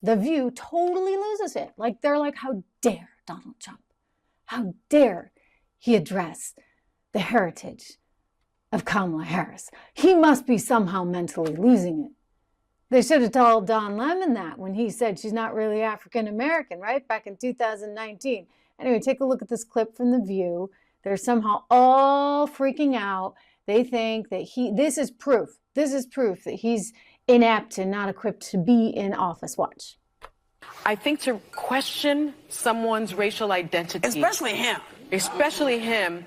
The View totally loses it. Like, they're like, how dare Donald Trump? How dare he address the heritage of Kamala Harris? He must be somehow mentally losing it. They should have told Don Lemon that when he said she's not really African American, right? Back in 2019. Anyway, take a look at this clip from The View. They're somehow all freaking out. They think that this is proof that he's inept and not equipped to be in office. Watch. I think to question someone's racial identity, especially him,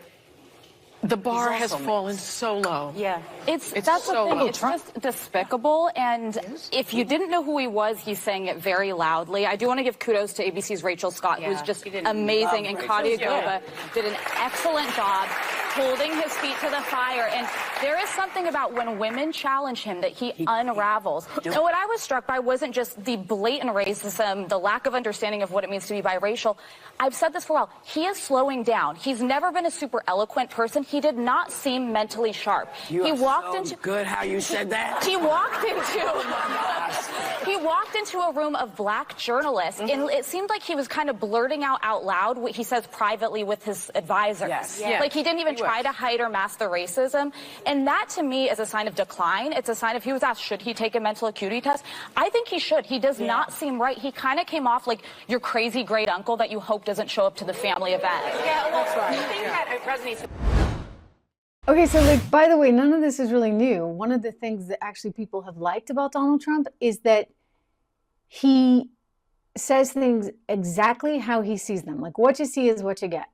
the bar has fallen so low. Yeah, that's so the thing. low. It's just despicable. And if you didn't know who he was, he's saying it very loudly. I do want to give kudos to ABC's Rachel Scott, who's just amazing, and Katia Goba did an excellent job holding his feet to the fire. And there is something about when women challenge him that he unravels. And what I was struck by wasn't just the blatant racism, the lack of understanding of what it means to be biracial. I've said this for a while. He is slowing down. He's never been a super eloquent person. He did not seem mentally sharp. He walked into good how you said that. He walked into a room of black journalists, and it seemed like he was kind of blurting out loud what he says privately with his advisors. Like he didn't even try to hide or mask the racism. And that to me is a sign of decline. It's a sign of, he was asked, should he take a mental acuity test? I think he should. He does not seem right. He kind of came off like your crazy great uncle that you hope doesn't show up to the family event. Yeah, well, that's right. I think that President. Okay, so like, by the way, none of this is really new. One of the things that actually people have liked about Donald Trump is that he says things exactly how he sees them. Like, what you see is what you get.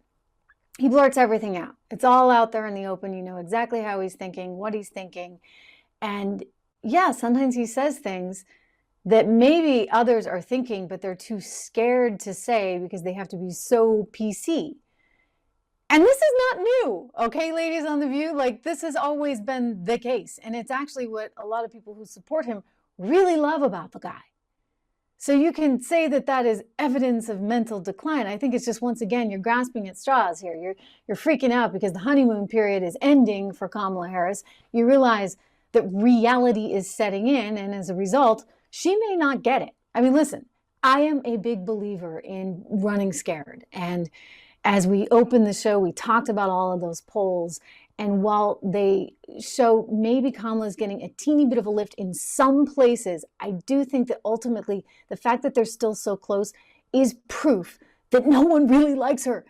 He blurts everything out. It's all out there in the open. You know exactly how he's thinking, what he's thinking. And yeah, sometimes he says things that maybe others are thinking, but they're too scared to say because they have to be so PC. And this is not new, okay, ladies on The View? Like, this has always been the case. And it's actually what a lot of people who support him really love about the guy. So you can say that that is evidence of mental decline. I think it's just, once again, you're grasping at straws here. You're freaking out because the honeymoon period is ending for Kamala Harris. You realize that reality is setting in, and as a result, she may not get it. I mean, listen, I am a big believer in running scared. And as we opened the show, we talked about all of those polls. And while they show maybe Kamala's getting a teeny bit of a lift in some places, I do think that ultimately the fact that they're still so close is proof that no one really likes her.